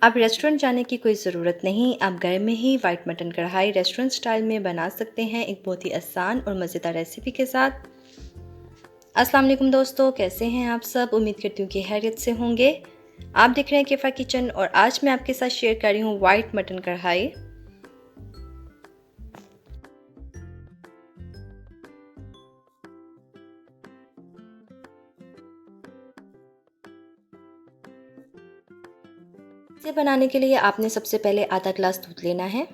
अब रेस्टोरेंट जाने की कोई ज़रूरत नहीं, आप घर में ही वाइट मटन कढ़ाई रेस्टोरेंट स्टाइल में बना सकते हैं एक बहुत ही आसान और मज़ेदार रेसिपी के साथ। अस्सलाम वालेकुम दोस्तों, कैसे हैं आप सब? उम्मीद करती हूँ कि खैरियत से होंगे। आप देख रहे हैं केफा किचन और आज मैं आपके साथ शेयर कर रही हूँ वाइट मटन कढ़ाई। इसे बनाने के लिए आपने सबसे पहले आधा ग्लास दूध लेना है,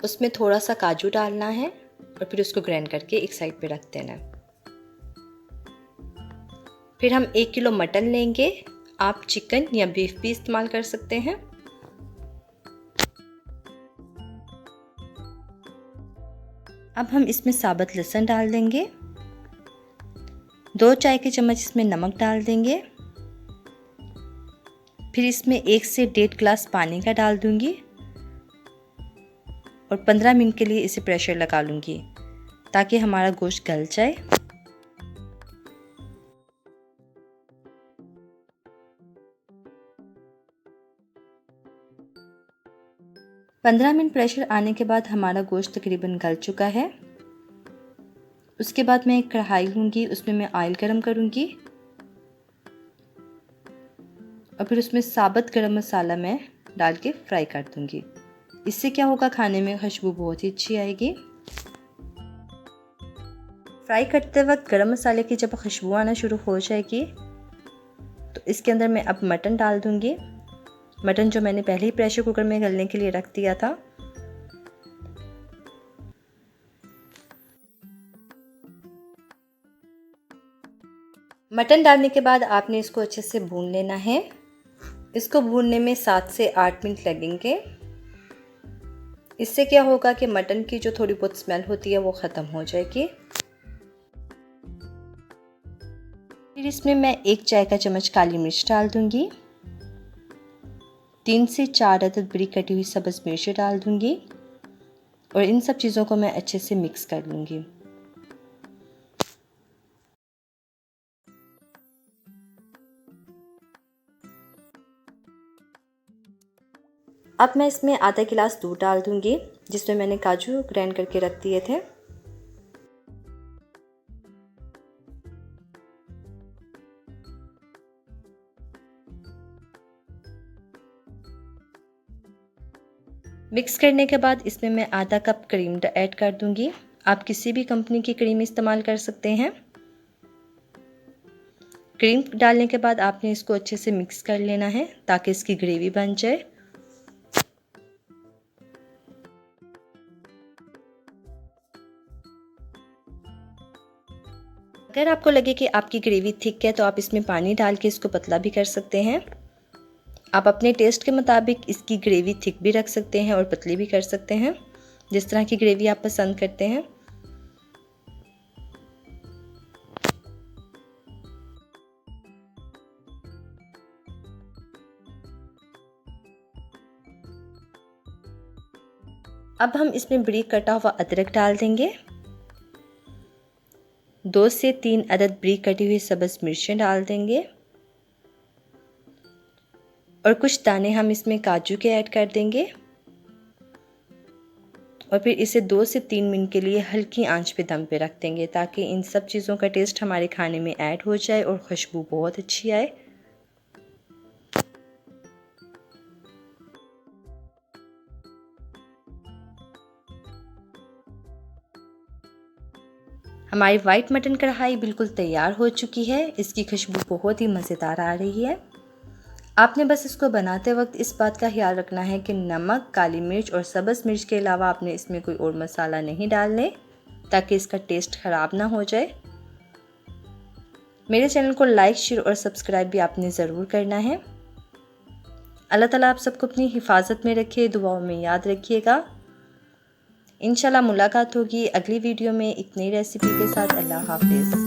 उसमें थोड़ा सा काजू डालना है और फिर उसको ग्राइंड करके एक साइड पे रख देना है। फिर हम 1 किलो मटन लेंगे, आप चिकन या बीफ भी इस्तेमाल कर सकते हैं। अब हम इसमें साबुत लहसुन डाल देंगे, 2 चाय के चम्मच इसमें नमक डाल देंगे, फिर इसमें 1 से 1.5 ग्लास पानी का डाल दूंगी और 15 मिनट के लिए इसे प्रेशर लगा लूँगी ताकि हमारा गोश्त गल जाए। पंद्रह मिनट प्रेशर आने के बाद हमारा गोश्त तकरीबन गल चुका है। उसके बाद मैं एक कढ़ाई लूँगी, उसमें मैं ऑयल गरम करूँगी और फिर उसमें साबुत गरम मसाला मैं डाल के फ्राई कर दूँगी। इससे क्या होगा, खाने में खुशबू बहुत ही अच्छी आएगी। फ्राई करते वक्त गरम मसाले की जब खुशबू आना शुरू हो जाएगी तो इसके अंदर मैं अब मटन डाल दूँगी। मटन जो मैंने पहले ही प्रेशर कुकर में गलने के लिए रख दिया था। मटन डालने के बाद आपने इसको अच्छे से भून लेना है। इसको भूनने में 7 से 8 मिनट लगेंगे। इससे क्या होगा कि मटन की जो थोड़ी बहुत स्मेल होती है वो ख़त्म हो जाएगी। फिर इसमें मैं 1 चाय का चम्मच काली मिर्च डाल दूंगी, 3 से 4 अदद बारीक कटी हुई सब्ज़ मिर्च डाल दूंगी और इन सब चीज़ों को मैं अच्छे से मिक्स कर लूँगी। अब मैं इसमें आधा गिलास दूध डाल दूंगी जिसमें मैंने काजू ग्राइंड करके रख दिए थे। मिक्स करने के बाद इसमें मैं आधा कप क्रीम ऐड कर दूंगी। आप किसी भी कंपनी की क्रीम इस्तेमाल कर सकते हैं। क्रीम डालने के बाद आपने इसको अच्छे से मिक्स कर लेना है ताकि इसकी ग्रेवी बन जाए। अगर आपको लगे कि आपकी ग्रेवी थिक है तो आप इसमें पानी डाल के इसको पतला भी कर सकते हैं। आप अपने टेस्ट के मुताबिक इसकी ग्रेवी थिक भी रख सकते हैं और पतली भी कर सकते हैं, जिस तरह की ग्रेवी आप पसंद करते हैं। अब हम इसमें बारीक कटा हुआ अदरक डाल देंगे, 2 से 3 अदद बारीक कटी हुई सब्ज़ मिर्चें डाल देंगे और कुछ दाने हम इसमें काजू के ऐड कर देंगे और फिर इसे 2 से 3 मिनट के लिए हल्की आंच पे दम पे रख देंगे ताकि इन सब चीज़ों का टेस्ट हमारे खाने में ऐड हो जाए और खुशबू बहुत अच्छी आए। हमारी वाइट मटन कढ़ाई बिल्कुल तैयार हो चुकी है। इसकी खुशबू बहुत ही मज़ेदार आ रही है। आपने बस इसको बनाते वक्त इस बात का ख्याल रखना है कि नमक, काली मिर्च और सब्ज़ मिर्च के अलावा आपने इसमें कोई और मसाला नहीं डालने ताकि इसका टेस्ट ख़राब ना हो जाए। मेरे चैनल को लाइक, शेयर और सब्सक्राइब भी आपने ज़रूर करना है। अल्लाह ताला आप सबको अपनी हिफाजत में रखे, दुआओं में याद रखिएगा। इंशाल्लाह मुलाकात होगी अगली वीडियो में एक नई रेसिपी के साथ। अल्लाह हाफिज़।